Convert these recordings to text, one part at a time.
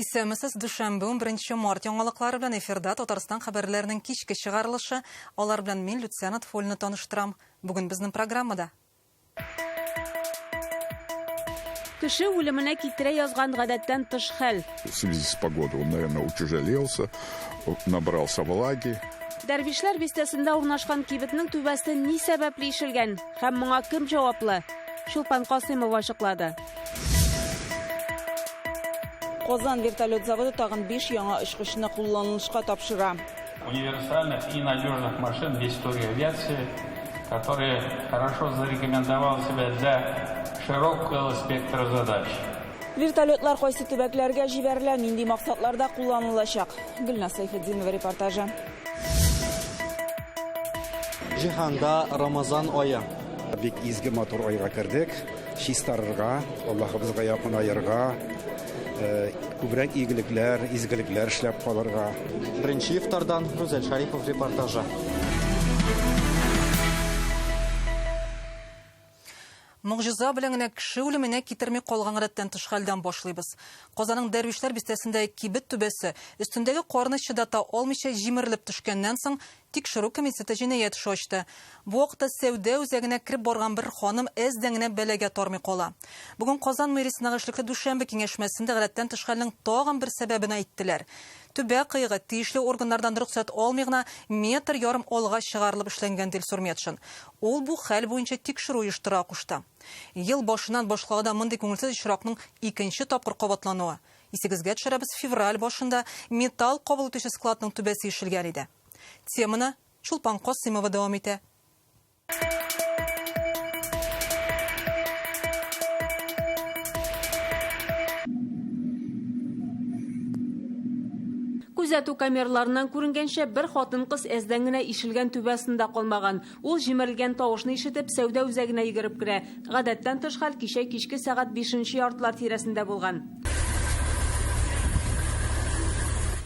Исәмесез Дүшәмбе 11 март яңалыклары белән эфирда Татарстан хәбәрләренең кичке чыгарылышы. Алар белән мин Люциана Тфольны таныштырам. Бүген безнең программада. Кеше үлеменә китерә язган гадәттән тыш хәл. В связи с погодой он, наверное, утяжелился, набрался влаги. Дәрвишләр бистәсендә урнашкан кибетнең түбәсе ни сәбәпле ишелгән һәм моңа кем җаваплы? Чулпан Касыймов ачыклады. Казан вертолет заводы тагын 5 яңа очкычны кулланылышка тапшыра. Универсальных и надежных машин в истории авиации, которые хорошо зарекомендовали себя для широкого спектра задач. Вертолетлар кайсы төбәкләргә җибәрелә, нинди максатларда кулланылачак? Гөлнас Сайфетдинова репортажы. Җиһанда Рамазан ае. Бик изге матур айга кердек, чистарырга, Аллаһыбызга якын аерга, күбрәк игелекләр, изгелекләр эшләп калырга. Беренче ифтардан Рузель Шарипов репортажы. Могҗиза белән генә кеше үлеменә китерми калган гадәттән тыш хәлдән башлыйбыз. Казанның Дәрвишләр бистәсендә кибет түбәсе өстендәге карны чыдата алмыйча җимерелеп төшкәннән соң тикшерү комитеты җинаять эше ачты. Бу вакытта сәүдә үзәгенә кирип барган бер ханым әздән генә бәләгә тармый кала. Бүген Казан мэриясенә эшлекле Дүшәмбе киңәшмәсендә гадәттән тыш хәлнең тагын бер сәбәбен әйттеләр. Төбә кыйгы тиешле органнардан рөхсәт алмый гына метр ярым алга чыгарылып эшләнгән Дил Сурметшин. Ул бу хәл буенча тикшерү оештыра кушты. Ел башыннан башлаганда мондый күңелсез очракның икенче тапкыр кабатлануы. Исегезгә төшерәбез, февраль башында металл кабул итүче складның түбәсе ишелгән иде. Теманы Чулпан Касыймова дәвам итә. Күзәтү камераларынан күренгәнчә бер хатын-кыз әздән генә ишелгән түбәсендә калмаган. Ул җимерелгән тавышны ишетеп сәүдә үзәгенә йөгереп керә. Гадәттән тыш хәл кичә кичке сәгать 5 яртылар тирәсендә булган.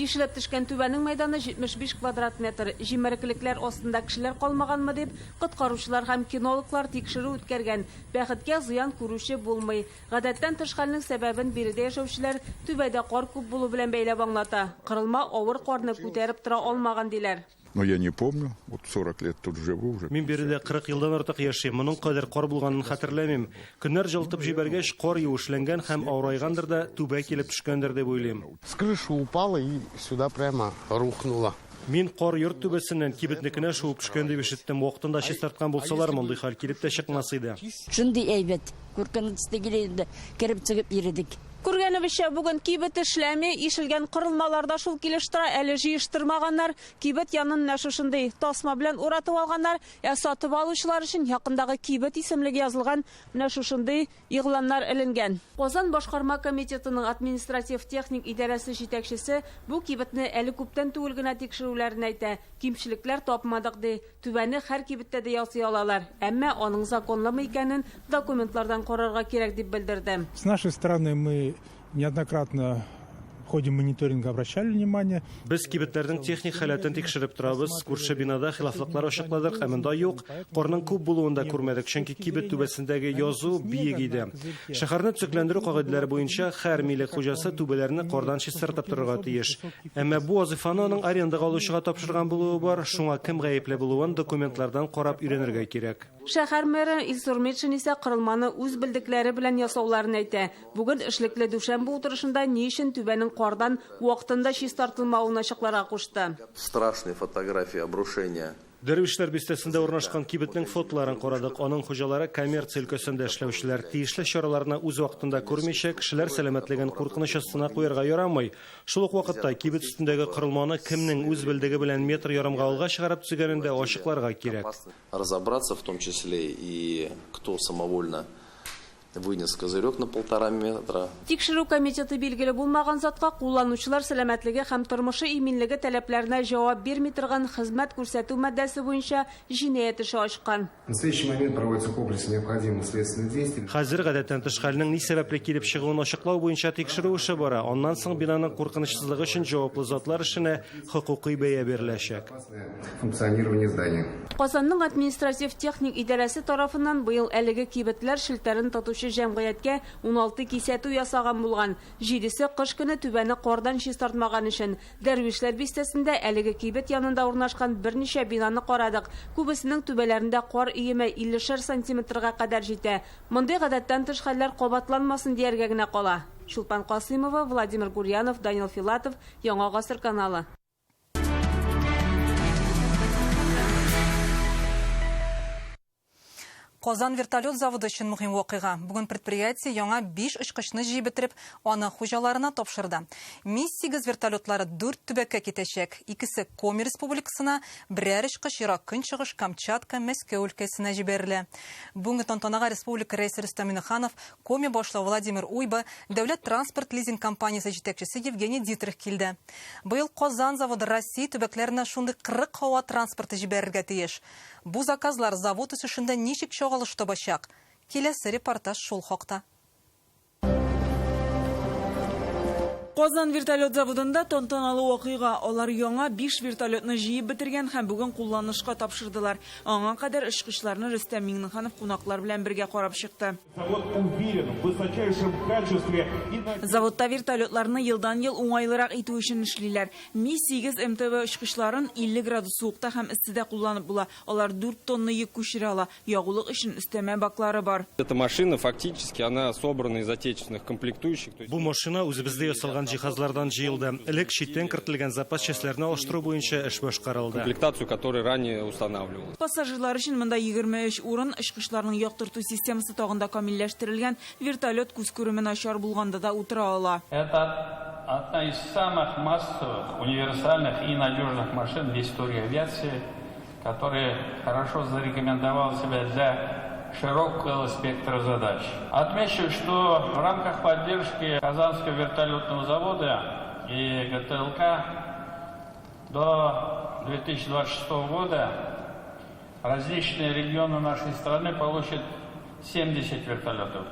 Ишелеп төшкән түбәнең мәйданы 75 квадрат метр. Җимереклекләр астында кешеләр калмаганмы дип, коткаручылар һәм кинологлар тикшерү үткәргән. Бәхеткә зыян күрүче булмый. Гадәттән тыш хәлнең сәбәбен биредә яшәүчеләр түбәдә кар күп булу белән бәйләп аңлата. Кырылма авыр карны күтәреп тора алмаган диләр. Но я не помню, вот 40 лет тут живу уже. Мин биредә 40 елдан артык яшим. Моның кадәр кар булганын хәтерләмим. Көннәр җылтып җибәргәч, кар юешләнгән һәм авырайгандыр да, түбә килеп төшкәндер дип уйлыйм. С крыши упала и сюда прямо рухнула. Мин кар йорт түбәсеннән кибетнекенә шуып төшкән дип ишеттем. Вакытында чистарткан булсалар, мондый хәл килеп тә чыкмас иде. Шундый әйбәт. Күркәнче килде, кереп чыгып йөридек. Күргәнебезчә, бүген кибет эшләми, ишелгән кырылмаларда шул килештыра, әле җыештырмаганнар, кибет янын шушындый тасма белән уратып алганнар, сатып алучылар өчен якындагы кибет исемлеге язылган менә шушындый игъланнар эленгән. Казан башкарма комитетының административ техник идарәсе җитәкчесе бу кибетне әле күптән түгел генә тикшерүләрен әйтә. Кимчелекләр тапмадык ди. Түбәне һәр кибеттә дә ясый алалар. Әмма аның законлымы икәнен документлардан карарга кирәк дип белдерде. С нашей стороны мы неоднократно в ходе мониторинга обращали внимание. Без кибетләрнең техник халатын тикшереп торабыз. Күрше бинада хилафлыклар ачыкладык, ә монда юк. Карның күп булуында күрмәдек, чөнки кибет түбәсендәге язу биек иде. Шәһәрне төзекләндерү кагыйдәләре буенча һәр милек хуҗасы түбәләрне кардан чистартып торырга тиеш. Әмма бу вазифаны аның арендага алучыга тапшырган булуы бар. Шуңа кем гаепле булуын документлардан карап өйрәнергә кирәк. Шәһәр мэры Дил Сурметшин исә кырылманы үз белдекләре белән ясауларын әйтә. Бүген эшлекле Дүшәмбе утырышында ни өчен түбәнең кардан вакытында чистартылмавын ачыкларга кушты. Страшные фотографии обрушения. Дәрвишләр бистәсендә урнашкан кибетнең фотоларын карадык. Аның хуҗалары коммерция өлкәсендә эшләүчеләр. Тиешле чараларны үз вакытында күрмичә, кешеләр сәламәтлеген куркыныч астына куярга ярамый. Шул ук вакытта кибет өстендәге кырылманы кемнең үз белдеге белән метр ярымга алга чыгарып төзегәнен дә ачыкларга кирәк. Разобраться в том числе и кто самовольно вынес козырек на 1,5 метра. Тикшерү комитеты билгеле булмаган затка кулланучылар сәламәтлеге һәм тормышы иминлеге таләпләренә җавап бирми торган хезмәт күрсәтү маддәсе буенча җинаять эше ачкан. В настоящий момент проводится комплекс необходимых следственных действий. Хәзер гадәттән тыш хәлнең ни сәбәпле килеп чыгуын ачыклау буенча тикшерү эше бара. Аннан соң бинаның куркынычсызлыгы өчен җаваплы затлар эшенә хокукый бәя биреләчәк. Функционирование здания. Казанның административ техник идарәсе тарафыннан быел әлеге кибетләр шелтәрен тотучы җәмгыятькә 16 кисәтү ясаган булган. 7-се кыш көне түбәне кардан чистартмаган өчен. Дәрвишләр бистәсендә әлеге кибет янында урнашкан берничә бинаны карадык. Күбесенең түбәләрендә кар иеме 50 сантиметрга кадәр җитә. Мондый гадәттән тыш хәлләр кабатланмасын дияргә генә кала. Шулпан Касыймова, Владимир Гурьянов, Данил Филатов, Яңа гасыр каналы. Казан вертолет заводы өчен мөһим вакыйга. Бүген предприятие яңа 5 очкычны җыеп бетереп, аны хуҗаларына тапшырды. Ми-8 вертолетлары 4 төбәккә китәчәк. Икесе Коми республикасына, берәр очкыч Ерак Көнчыгыш, Камчатка, Мәскәү өлкәсенә җибәрелә. Бүген тантанага республика рәисе Рөстәм Миңнеханов, Коми башлыгы Владимир Уйба, дәүләт транспорт лизинг компаниясе җитәкчесе Евгений Дитрих килде. Быел Казан заводы Россия төбәкләренә шундый 40 һава транспорты җибәрергә тиеш. Бу заказлар завод үсешендә ничек чагылыш табачак? Киләсе репортаж шул хакта. Казан вертолет заводында тантаналы вакыйга. Алар яңа 5 вертолетны җыеп бетергән һәм бүген кулланышка тапшырдылар. Аңа кадәр очкычларны Рөстәм Миңнеханов кунаклар белән бергә карап чыкты. Заводта вертолетларны елдан-ел уңайлырак итү өчен эшлиләр. Ми-8 МТВ очкычларын 50 градус суыкта һәм эстедә кулланып була. Алар 4 тонна йөк күчерә ала. Ягулык өчен өстәмә баклары бар. Эта машина фактически она собрана из отечественных комплектующих. Бу машина үзебездә ясалган җиһазлардан җыелды. Элек читтән кертелгән запас частьләрне алыштыру буенча эш башкарылды. Комплектацию, которая ранее устанавливалась. Пассажирлар өчен монда 23 урын, очкычларның яктырту системасы тагында камилләштерелгән, вертолет күз күреме начар булганда да утыра ала. Это одна из самых массовых, универсальных и надежных машин в истории авиации, которая хорошо зарекомендовала себя для широкого спектра задач. Отмечу, что в рамках поддержки Казанского вертолетного завода и ГТЛК до 2026 года различные регионы нашей страны получат 70 вертолетов.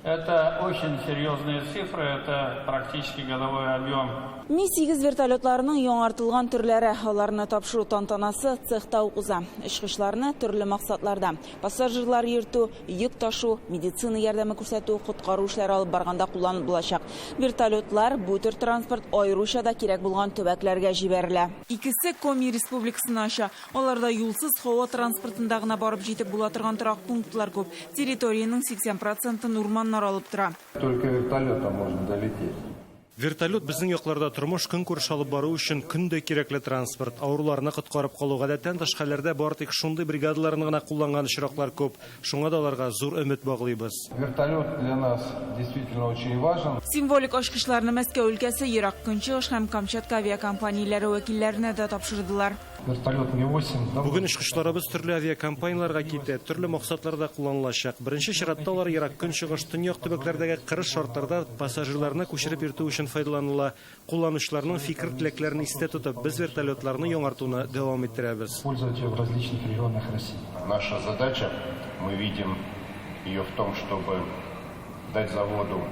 Это очень серьезные цифры, это практически годовой объем. Ми-8 вертолетларының яңартылган төрләре, аларны тапшыру тантанасы цехта уза. Очкычларны төрле максатларда: пассажирлар йөртү, йөк ташу, медицина ярдәме күрсәтү, коткару эшләре алып барганда кулланылып булачак. Вертолетлар бу төр транспорт аеруча да кирәк булган төбәкләргә җибәрелә. Икесе Коми республикасына аша. Аларда юлсыз һава транспортында гына барып җитеп була торган торак пунктлар күп. Территорияның 80%-ын урманнар алып тора. Только вертолетом можно долететь. Вертолет безнең якларда тормыш көнкүреш алып бару өчен көндә кирәкле транспорт. Авыруларны коткарып калу гадәттән тыш хәлләрдә бар тик шундый бригадаларны гына кулланган очраклар күп. Шуңа да аларга зур өмет баглыйбыз. Вертолет для нас действительно очень важен. Символик очкычларны Мәскәү өлкәсе, Ерак Көнчыгыш һәм Камчатка авиакомпанияләре вәкилләренә дә тапшырдылар. Вертолет Ми-8. Бүген очкычларыбыз төрле авиакомпанияларга китә, төрле максатларда кулланылачак. Беренче чиратта алар Ерак Көнчыгыш төньяк төбәкләрдәге кырыс шартларда пассажирларны күчереп йөртү өчен файдаланыла. Кулланучыларның фикер теләкләрен истә тотып, без вертолетларны яңартуны дәвам иттерәбез. Использовать в различных регионах России. Наша задача, мы видим ее в том, чтобы дать заводу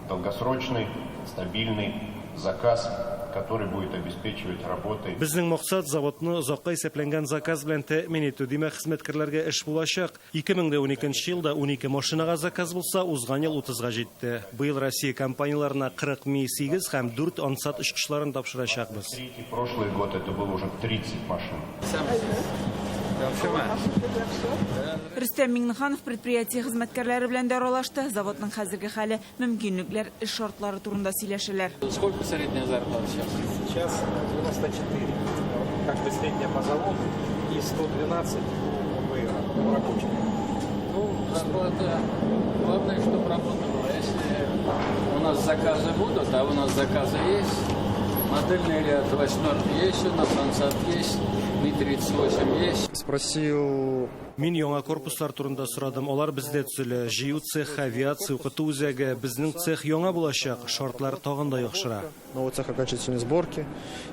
долгосрочный, стабильный заказ, который будет обеспечивать работой. Безнең максат заводны озакка исәпләнгән заказ белән тәэмин итү. Димәк, хезмәткәрләргә эш булачак. 2012 елда 12 машинага заказ булса, узган ел 30-га җитте. Быел Россия компанияларына 40 Ми-8 һәм 4 Ансат очкычларын тапшырачакбыз. Прошлый год это было уже 30 машин. Рөстәм Миңнеханов предприятие хезмәткәрләре белән дә аралашты. Заводның хәзерге хәле, мөмкинлекләр, эш шартлары турында сөйләшәләр. Сколько средняя зарплата сейчас? Сейчас 94, как бы средняя по заводу, и 112 у рабочих. Ну, зарплата, главное, чтобы работа была. Если у нас заказы будут, а у нас заказы есть, модельный ряд 8 есть, у нас Ансат есть, Ми-38 есть. Спросил... Мин яңа корпуслар турында сорадым. Алар бездә төзелә. Җыю цех, авиация, укыту үзәге. Безнең цех яңа булачак. Шартлар тагын да яхшыра. Новый цех окончательной сборки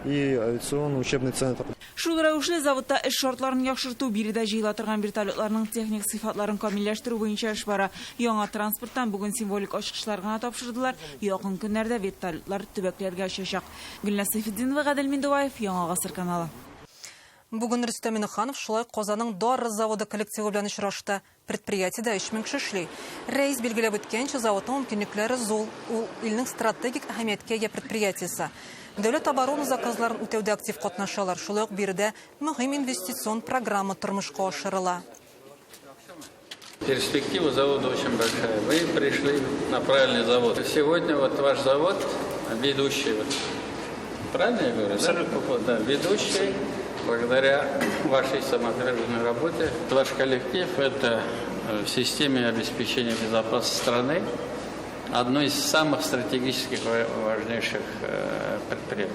и авиационный учебный центр. Шул рәвешле заводта эш шартларын яхшырту, биредә җыела торган вертолетларның техник сыйфатларын камилләштерү буенча эш бара. Яңа транспорттан бүген символик ачкычлар гына тапшырдылар. Якын көннәрдә вертолетлар төбәкләргә очачак. Гөлнас Сайфетдинова, Гадел Миндуваев, Яңа гасыр каналы. Бүген Рөстәм Миннеханов шулай Казанның Дары заводы коллективы белән очрашты. Предприятиедә 3000 кеше эшли. Рәис билгеләп үткәнчә, заводның мөмкинлекләре зур. Ул илнең стратегик әһәмияткә ия предприятиесе. Дәүләт оборона заказларын үтәүдә актив катнашалар. Шулай ук биредә мөһим инвестицион программа тормышка ашырыла. Перспектива завода очень большая. Вы пришли на правильный завод. Сегодня вот ваш завод ведущий. Правильно я говорю? Абсолютно. Да, ведущий. Благодаря вашей самоотверженной работе. Ваш коллектив – это в системе обеспечения безопасности страны одно из самых стратегических важнейших предприятий.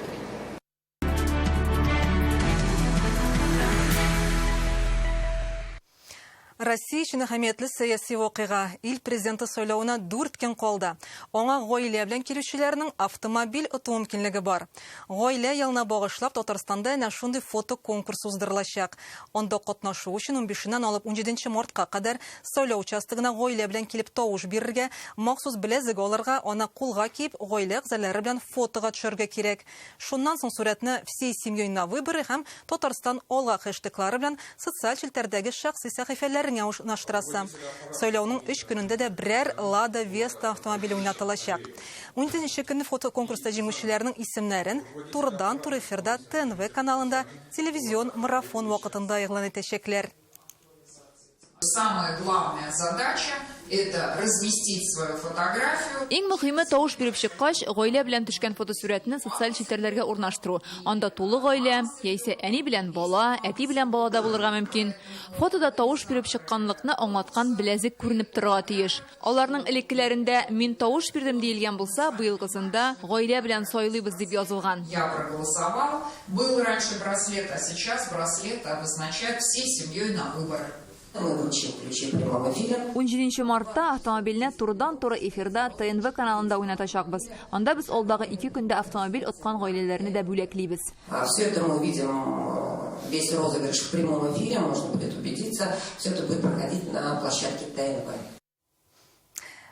Россия өчен әһәмиятле сәяси вакыйга. Ил президенты сайлауына 4 көн калды. Аңа гаилә белән килүчеләрнең автомобиль оту мөмкинлеге бар. Гаилә елына багышлап Татарстанда әнә шундый фото конкурс уздырылачак. Анда катнашу өчен 15-ннән алып 17 мартка кадәр сайлау участогына гаилә белән килеп тавыш бирергә, махсус беләзек алырга, аны кулга киеп, гаилә әгъзалары белән фотога төшәргә кирәк. Шуннан соң сурәтне «Всей семьей на выборы» һәм Татарстан алга хэштеглары белән социаль челтәрдәге шәхси сәхифәләр наштырасы. Сайлауның 3 көнендә дә берәр Лада Веста автомобиле уйнатылачак. 17 көнне фотоконкурста җиңүчеләрнең исемнәрен турыдан-туры эфирда ТНВ каналында телевизион марафон вакытында игълан итәчәкләр. Самая главная задача – это разместить свою фотографию. Иң мөһиме тавыш биреп чыккач, гаилә белән төшкән фотосурәтне социаль челтәрләргә урнаштыру. Анда тулы гаилә, яисә әни белән бала, әти белән бала да булырга мөмкин. Фотода тавыш биреп чыкканлыкны аңлаткан беләзек күренеп торырга тиеш. Аларның элеккеләрендә «Мин тавыш бирдем» диелгән булса, быелгысында «Гаилә белән сайлыйбыз» дип язылган. Я проголосовал. Был раньше браслет, а сейчас браслет обозначает «Всей семьей на выборы». 17 мартта автомобильне турыдан-туры эфирда ТНВ каналында уйнатачакбыз. Анда без алдагы 2 көндә автомобиль откан гаиләләрне дә бүләклибез. Все это мы увидим, весь розыгрыш в прямом эфире, можно будет убедиться, все это будет проходить на площадке ТНВ.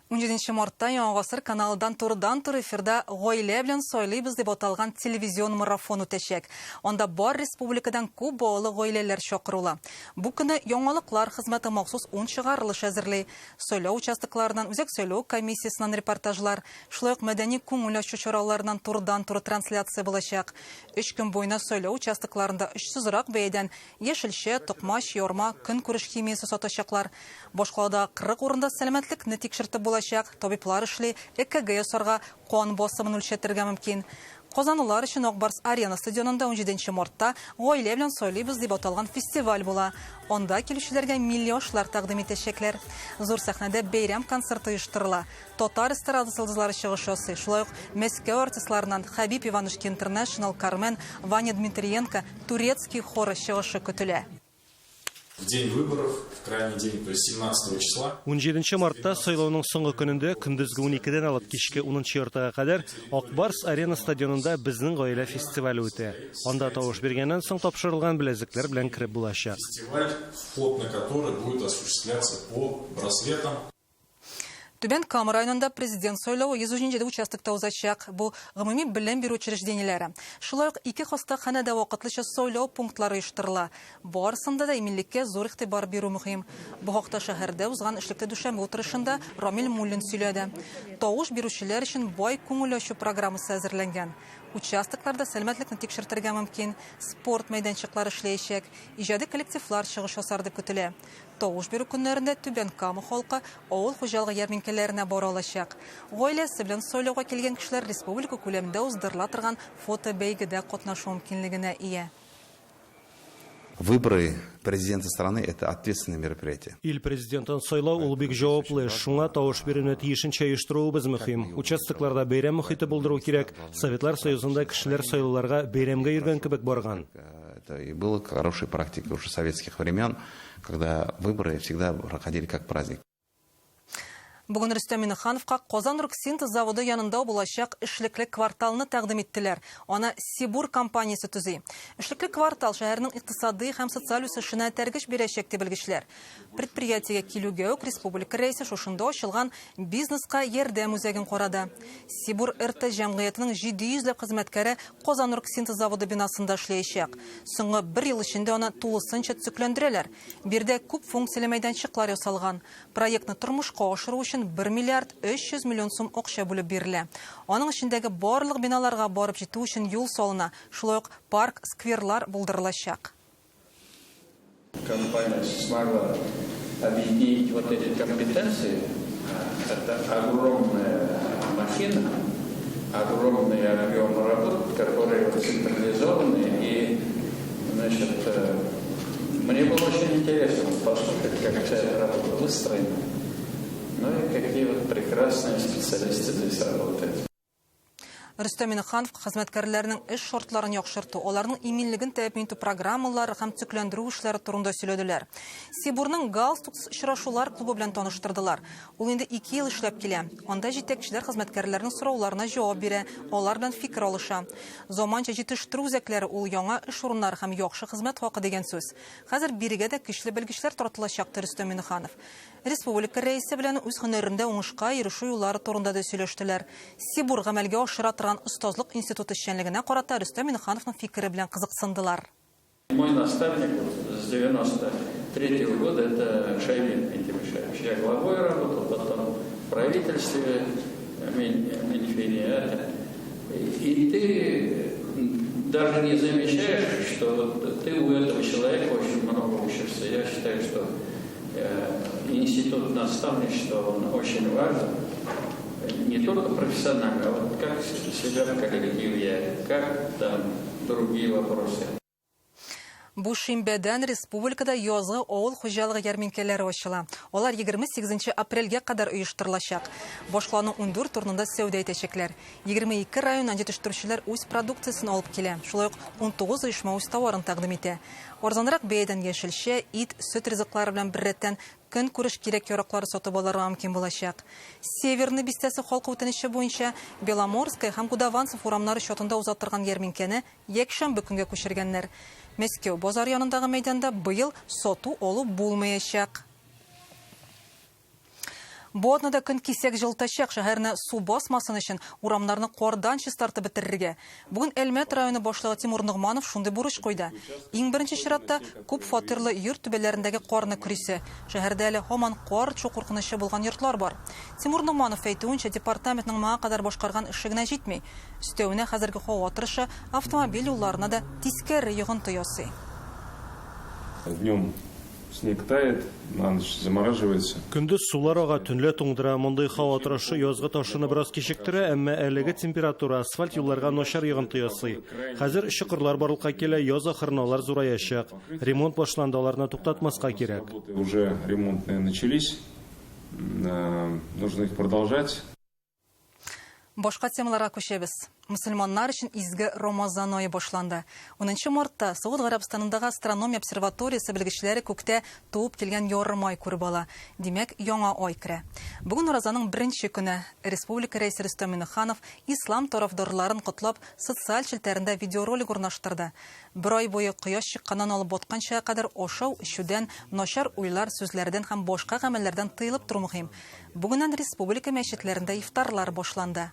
17 мартта Яңа гасыр каналыдан турыдан-туры эфирда «Гаилә белән сайлыйбыз» дип аталган телевизион марафон үтәчәк. Анда бар республикадан күп балалы гаиләләр чакырыла. Бу көнне яңалыклар хезмәте махсус 10 чыгарылыш әзерли. Сайлау участокларынан үзәк сайлау комиссиясеннән репортажлар, шулай ук мәдәни күңел ачу чараларыннан турыдан-туры трансляция булачак. 3 көн буена сайлау участокларында 300рак бәядән яшелчә, токмаш, ярма, көнкүреш химиясе сатачаклар. Башкалада 40 урында сәламәтлекне тикшертеп булачак. Табиблар эшли, ЭКГ ясарга, кан басымын үлчәтергә мөмкин. Казанлылар өчен Акбарс арена стадионында 17 мартта «Гаилә белән сайлыйбыз» дип аталган фестиваль була. Анда килүчеләргә миллионлар тәкъдим итәчәкләр. Зур сәхнәдә бәйрәм концерты оештырыла. Татар эстрадасы йолдызлары чыгыш ясый. Шулай ук Мәскәү артистларыннан Хабиб Иванушки Интернешнл, Кармен, Ваня Дмитриенко, турецкий хоры чыгышы көтелә. В день выборов, в крайний день, то есть 17 числа. 17 мартта сайлауның соңгы көнендә көндезге 12-дән алып кичке 10 яртыга кадәр Акбарс арена стадионында безнең гаилә фестивале үтә. Анда тавыш биргәннән соң тапшырылган беләзекләр белән кирип булачак. Фестиваль, вход на который будет осуществляться по браслетам. Түбән Кама районында президент сайлауы 117 участокта узачак. Бу гомуми белем бирү учреждениеләре. Шулай ук 2 хастаханәдә вакытлыча сайлау пунктлары оештырыла. Барысында да иминлеккә зур игътибар бирү мөһим. Бу хакта шәһәрдә узган эшлекле дүшәмбе утырышында Рамил Муллин сөйләде. Тавыш бирүчеләр өчен бай күңел ачу программасы әзерләнгән. Участокларда сәламәтлекне тикшертергә мөмкин, спорт мәйданчыклары эшләячәк, иҗади коллективлар чыгыш ясар дип көтелә. Тавыш бирү көннәрендә Түбән Кама халкы авыл хуҗалыгы ярминкәләренә бара алачак. Гаиләсе белән сайлауга килгән кешеләр республика күләмендә уздырыла торган фото бәйгедә катнашу мөмкинлегенә ия. Выборы президента страны – это ответственное мероприятие. Ил президентын сайлау ул бик җаваплы. Шуңа тавыш бирүне тиешенчә оештыруыбыз мөһим. Участокларда бәйрәм мөхите булдыру кирәк. Советлар Союзында кешеләр сайлауларга бәйрәмгә йөргән кебек барган. Это и была хорошая практика уже советских времен, когда выборы всегда проходили как праздник. Бүген Рөстәм Миннехановка Казан Руксинтез заводы янында булачак эшлекле кварталны тәкъдим иттеләр. Аны Сибур компаниясе төзи. Эшлекле квартал шәһәрнең икътисади һәм социаль үсешенә тәргеш бирәчәк дип белгечләр. Предприятиегә килүгә үк республика рәисе шушында ачылган бизнеска ярдәм үзәген карады. Сибур РТ җәмгыятенең 700 хезмәткәре Казан Руксинтез заводы бинасында эшләячәк. Соңгы 1 ел эчендә аны тулысынча төзекләндерәләр. Бирдә күп функцияле мәйданчыклар ясалган. Проектны тормышка ашыру өчен 1 миллиард 300 миллион сум акча бүлеп бирелә. Аның эчендәге барлык биналарга барып җитү өчен юл салына, шулай ук парк, скверлар булдырылачак. Компания смогла объединить вот эти компетенции. Это огромная махина, огромный объем работ, которые централизованы. И, значит, мне было очень интересно послушать, как вся эта работа выстроена. Ну и какие вот прекрасные специалисты здесь работают. Рөстәм Миннеханов хезмәткәрләрнең эш шартларын яхшырту, аларның иминлеген тәэмин итү программалары һәм төзекләндерү эшләре турында сөйләделәр. Сибурның Галстук очрашулар клубы белән таныштырдылар. Ул инде 2 ел эшләп килә. Анда җитәкчеләр хезмәткәрләрнең сорауларына җавап бирә, алар белән фикер алыша. Заманча җитештерү үзәкләре ул яңа эш урыннары һәм яхшы хезмәт хакы дигән сүз. Хәзер бирегә дә көчле белгечләр тартылачак, Рөстәм Миннеханов. Республика рәисе белән үз һөнәрендә уңышка ирешү юллары турында да сөйләштеләр. Сибур гамәлгә ашыра торган остазлык институты эшчәнлегенә карата Рөстәм Миннехановның фикере белән кызыксындылар. Мой наставник с 93 года это Шайбин Пентимишевич. Я главой работал, потом в правительстве Минфине. И ты даже не замечаешь, что ты у этого человека очень много учишься. Я считаю, что институт наставничества, он очень важен. Не только профессионально, а вот как себя в коллективе, как там другие вопросы. Бу шимбәдән республикада язгы авыл хуҗалыгы ярминкәләре ачыла. Алар 28 апрельгә кадәр оештырылачак. Башкаланың 14 урынында сәүдә итәчәкләр. 22 районнан җитештерүчеләр үз продукциясын алып килә. Шулай ук 19 оешма үз товарын тәкъдим итә. Арзанрак бәядән яшелчә, ит, сөт ризыклары белән беррәттән көн күреш кирәк-яраклары сатып алырга мөмкин булачак. Северный бистәсе халкы үтенече буенча Беломорская һәм Гудаванцев урамнары чатында узаттырган ярминкәне якшәмбе көнгә күчергәннәр. Мәскәү базар янындагы мәйданда быел сату алу булмаячак. Бу атнада көн кисәк җылтачак, шәһәрне су басмасын өчен урамнарны кардан чистартып бетерергә. Бүген Әлмәт районы башлыгы Тимур Нугманов шундый бурыч куйды. Иң беренче чиратта күп фатирлы йорт түбәләрендәге карны күрисе. Шәһәрдә әле һаман кар чу куркынычы булган йортлар бар. Тимур Нугманов әйтүенчә, департаментның моңа кадәр башкарган эше генә җитми. Өстәвенә хәзерге һава торышы автомобиль юлларына да тискәре йогынты ясый. Днем снег тает, на ночь замораживается. Көндез сулар ага, төнлә туңдыра, мондай һава торышы язгы ташыны бераз кичектерә, әмма әлеге температура асфальт юлларга начар йогынты ясый. Хәзер чокырлар барлыкка килә, яз ахырына алар зураячак. Ремонт башланды, аларны туктатмаска кирәк. Уже ремонтные начались, нужно их продолжать. Башка темаларга күчәбез. Мөселманнар өчен изге Рамазан ае башланды. 10 мартта Сауд Гарәбстанындагы астрономия обсерваториясе белгечләре күктә туып килгән ярым ай күреп ала. Димәк, яңа ай керә. Бүген Рамазанның беренче көне республика рәисе Рөстәм Миннеханов ислам тарафдарларын котлап социаль челтәрендә видеоролик урнаштырды. Бер ай буе кояш чыкканнан алып батканча кадәр ашау, ишүдән, начар уйлар, сүзләрдән һәм башка гамәлләрдән тыелып тору мөһим. Бүгеннән республика мәчетләрендә ифтарлар башланды.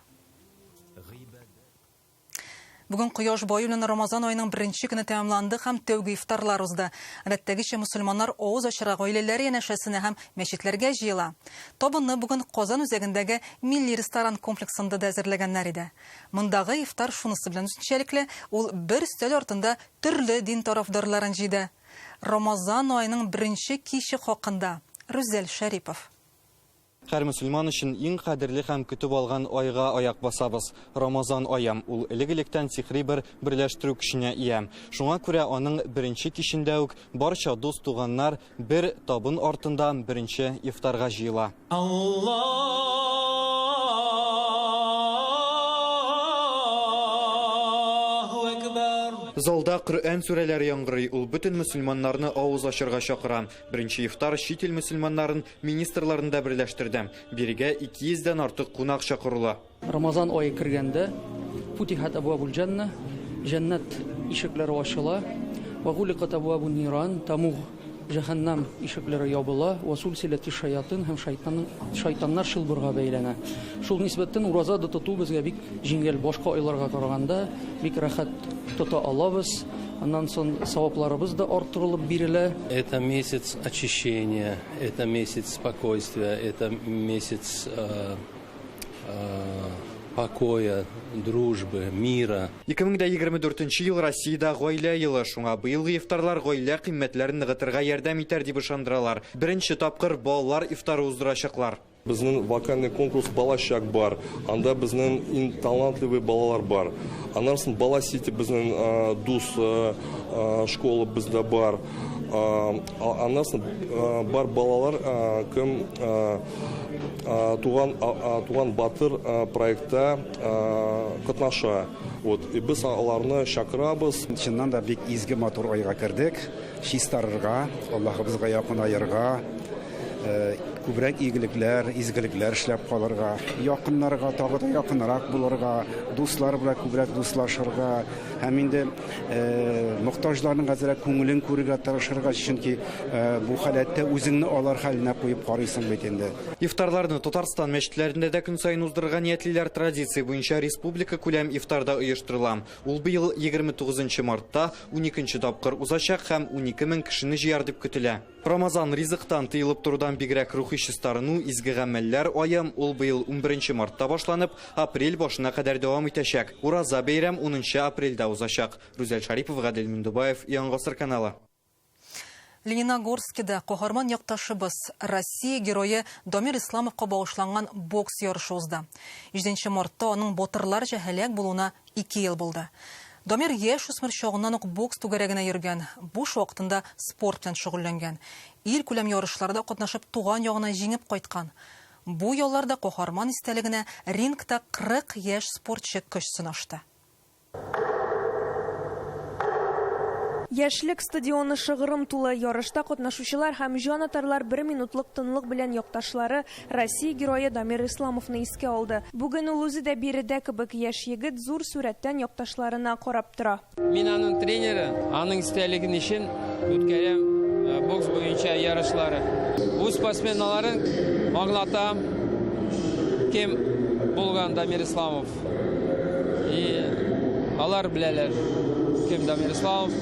Бүген кояш баю белән Рамазан аеның беренче көне тәмамланды һәм тәүге ифтарлар узды. Гадәттәгечә мөселманнар авыз ачарга гаиләләре янәшәсенә һәм мәчетләргә җыела. Табынны бүген Казан үзәгендәге милли ресторан комплексында да әзерләгәннәр иде. Мондагы ифтар шунысы белән үзенчәлекле, ул бер өстәл артында төрле дин тарафдарларын җыйды. Рамазан аеның беренче киче хакында Рүзәл Шәрипов. Һәр мөселман өчен иң кадерле һәм көтеп алган айга аяк басабыз. Рамазан аям ул элек-электән сихри бер берләштерү көченә ия. Шуңа күрә аның беренче кичендә үк барча дус туганнар бер табын артында беренче ифтарга җыела. Залда Коръән сүрәләре яңгырый, ул бөтен мөселманнарны авыз ачырга чакыра. Беренче ифтар чит ил мөселманнарын министрларында берләштерде. Бирегә 200-дән артык кунак чакырыла. Рамазан ае кергәндә футихат абвабул janna, janнат ишекләре ачыла. Ва гуликат абвабун ниран, тамуг Җәһәннәм ишекләре ябыла, васулсиләти шаятин һәм шайтаннар шылбырга бәйләнә. Шул нисбәттән ураза да тоту безгә бик җиңел, башка айларга караганда бик рәхәт тота алабыз. Аннан соң савапларыбыз да арттырылып бирелә. Это месяц очищения, это месяц спокойствия, это месяц покоя, дружбы, мира. 2024 ел Россиядә гаилә елы, шуңа быелгы ифтарлар гаилә кыйммәтләрен ныгытырга ярдәм итәр дип ышандыралар. Беренче тапкыр балалар ифтары уздырачаклар. Безнең вокальный конкурс балачак бар, анда безнең талантливый балалар бар. Аннан соң бала сити безнең дус школа бездә бар. Аннан соң бар балалар кем туган батыр проектта катнаша. Вот и без аларны чакырабыз. Чыннан да бик изге матур айга кердек. Чистарырга, Аллаһыбызга якын аерга, күбрәк игелекләр, изгелекләр эшләп калырга, якыннарга тагы да якынрак булырга, дуслар белән күбрәк дуслашырга, һәм инде мохтаҗларның хәзрәт күңелен күрергә тырышырга, чөнки бу халәттә үзеңне алар хәленә куеп карыйсың бит инде. Ифтарларны Татарстан мәчетләрендә дә көн сайын уздырырга ниятлиләр. Традиция буенча республика күләм ифтарда оештырыла. Ул быел 29 мартта 12нче тапкыр узачак һәм 12 мең кешене җыяр дип көтелә. Рамазан ризыктан тыелып торудан бигрәк рухи чистарыну, изге гамәлләр аем ул быел 11 мартта башланып, апрель башына кадәр дәвам итәчәк. Ураза бәйрәм 10 апрельдә узачак. Рүзәл Шарипов, Гадел Миндубаев, Яңа Гасыр каналы. Лениногорскида каһарман якташыбыз Россия герое Дамир Исламовка багышланган бокс ярышы узды. 7 мартта аның батырларча һәлак булуына 2 ел булды. Дамир яшь үсмер чагыннан ук бокс түгәрәгенә йөргән, буш вакытында спорт белән шөгыльләнгән. Ил күләм ярышларда катнашып туган ягына җиңеп кайткан. Бу ялларда каһарман истәлегенә рингта 40 яшь спортчы көч сынашты. Яшлек стадионы шыгырым тулы, ярышта катнашучылар һәм җанатарлар 1 минутлык тынлык белән якташлары Россия герое Дамир Исламовны искә алды. Бүген ул үзе дә биредә кебек яшь егет зур сурәттән якташларына карап тора. Мин аның тренеры, аның истәлеген өчен үткәрәм бокс буенча ярышлары. Бу спортсменнарын аңлатам, кем булган Дамир Исламов. Алар беләләр, кем Дамир Исламов.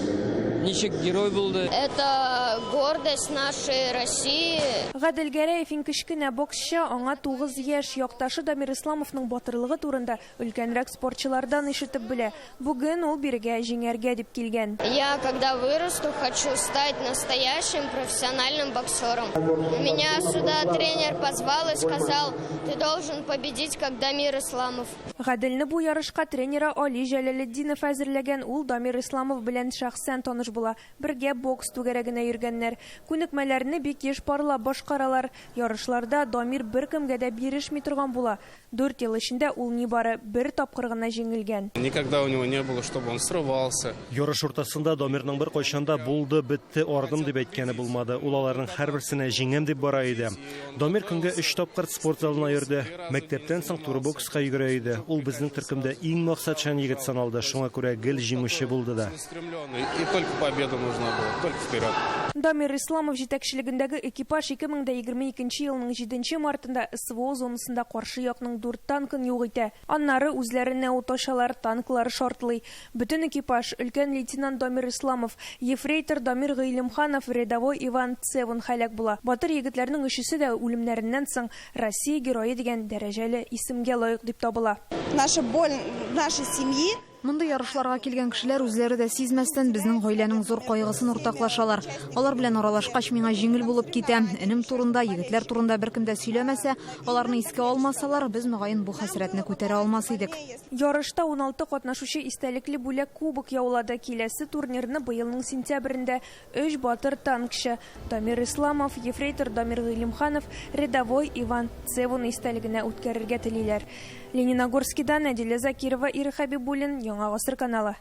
Ничек герой булды? Это гордость нашей России. Гадел Гәрәев иң кечкенә боксчы, аңа 9 яшь, якташы Дамир Исламовның батырлыгы турында өлкәнрәк спортчылардан ишетеп белә. Бүген ул бирегә җиңәргә дип килгән. Я, когда вырасту, хочу стать настоящим профессиональным боксером. Меня сюда тренер позвал и сказал: ты должен победить, как Дамир Исламов. Гаделне бу ярышка тренеры Али Җәләлетдинов әзерләгән. Ул Дамир Исламов белән шәхсән таныш була. Бергә бокс түгәрәгенә йөргәннәр. Күнекмәләрне бик еш парлап башкаралар. Ярышларда Дамир беркемгә дә бирешми торган була. 4 ел эчендә ул нибары 1 тапкыр гына җиңелгән. Никогда у него не было, чтобы он срывался. Ярыш уртасында Дамирның бер кайчанда булды, бетте, ардым дип әйткәне булмады. Ул аларның һәрберсенә җиңәм дип бара иде. Дамир көнгә 3 тапкыр спорт залына йөрде. Мәктәптән соң туры бокска йөгерә иде. Ул безнең төркемдә иң максатчан егет саналды. Шуңа күрә гел җиңүче булды да. И только победа нужна была, только вперед. Дамир Исламов җитәкчелегендәге экипаж 2022 елның 7 мартында СВО зонасында каршы якның 4 танкын юк итә. Аннары үзләренә ут ачалар, танклар шартлый. Бөтен экипаж өлкән лейтенант Дамир Исламов, ефрейтор Дамир Гыйлемханов, рядовой Иван Цевун һәлак була. Батыр егетләрнең өчесе дә үлемнәреннән соң Россия герое дигән дәрәҗәле исемгә лаек дип табыла. Наша боль нашей семьи. Монда ярышларга килгән кешеләр үзләре дә сизмәстән безнең гаиләнең зур кайгысын уртаклашалар. Алар белән аралашкач миңа җиңел булып китә. Энем турында, егетләр турында беркем дә сөйләмәсә, аларны искә алмасалар, без мөгаен бу хәсрәтне күтәрә алмас идек. Ярышта 16 катнашучы истәлекле бүләк кубок яулады. Киләсе турнирны быелның сентябрендә 3 батыр танкчы Дамир Исламов, ефрейтор Дамир Гыйлемханов, рядовой Иван Цевун истәлегенә үткәрергә телиләр. Лениногорскидан Әдилә Закирова, Ира Хабибуллин, Яңа Гасыр каналы.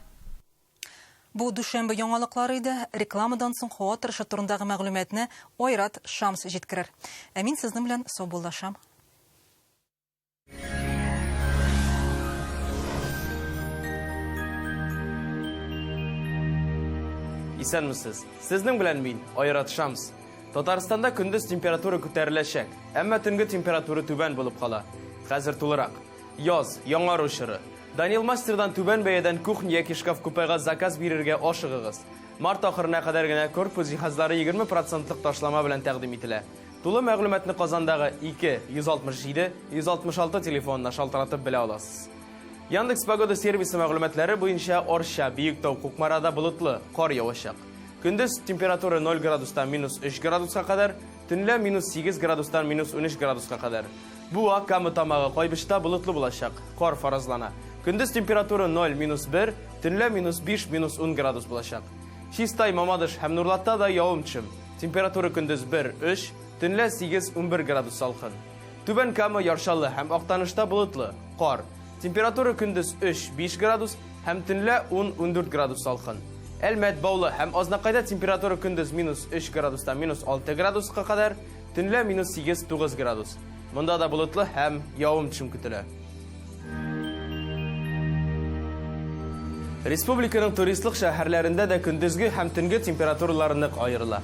Бу дүшәмбе яңалыклары иде. Рекламадан соң һава торышы турындагы мәгълүматны Ойрат Шамс җиткерер. Ә мин сезнең белән саубуллашам. Исәнмесез. Сезнең белән мин, Ойрат Шамс. Татарстанда көндез температура күтәреләчәк, әмма төнге температура түбән булып кала. Хәзер тулырак. Яз, яңару чоры. Данил Мастердан түбән бәядән кухня яки шкаф-купега заказ бирергә ашыгыгыз. Март ахырына кадәр генә корпус җиһазлары 20% ташлама белән тәкъдим ителә. Тулы мәгълүматны Казандагы 2-167-166 телефонына шалтыратып белә аласыз. Яндекс Погода сервисы мәгълүматлары буенча Орша, Биектау, Кукмарада болытлы, кар явачак. Көндез температура 0 градустан -3 градуска кадәр, төнлә -8 градустан -13 градуска кадәр. Бу Акамы тамагы Кайбышта болытлы булачак, кар фаразлана. Көндез температура 0-1, төнлә -5-10 градус булачак. Чистай, Мамадыш һәм Нурлатта да явым-төшем. Температура көндез 1-3, төнлә 8-11 градус салкын. Түбән Кама, Яршаллы һәм Актанышта болытлы, кар. Температура көндез 3-5 градус һәм төнлә 10-14 градус салкын. Әлмәт, Баулы һәм Азнакайда температура көндез -3 градустан -6 градуска кадәр, төнлә -8-9 градус. Монда да болытлы һәм явым-төшем көтелә. Республиканың туристлык шәһәрләрендә дә көндезге һәм төнге температуралары нык аерыла.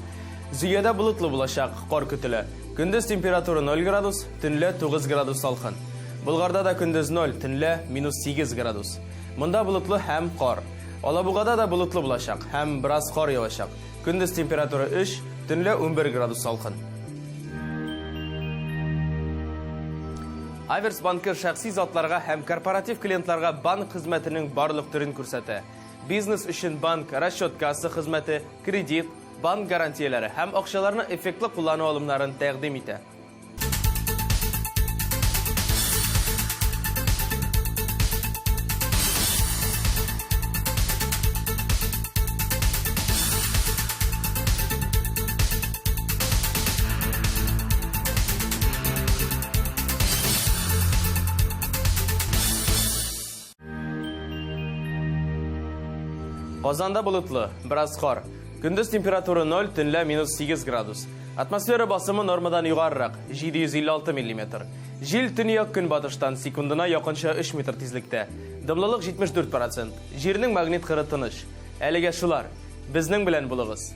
Зөядә болытлы булачак, кар көтелә. Көндез температура 0 градус, төнлә 9 градус салкын. Болгарда да көндез 0, төнлә -8 градус. Монда болытлы һәм кар. Алабугада да болытлы булачак һәм бераз кар явачак. Көндез температура 3, төнлә 11 градус салкын. Аверс банкы шәхси затларга һәм корпоратив клиентларга банк хезмәтенең барлык төрен күрсәтә. Бизнес өчен банк расчет касса хезмәте, кредит, банк гарантияләре һәм акчаларны эффектлы куллану алымнарын тәкъдим итә. Казанда болытлы, бераз кар. Көндез температура 0, төнлә -8 градус. Атмосфера басымы нормадан югарырак, 756 мм. Җил төньяк көнбатыштан секундына якынча 3 метр тизлектә. Дымлылык 74%. Җирнең магнит кыры тыныч. Әлегә шулар. Безнең белән булыгыз.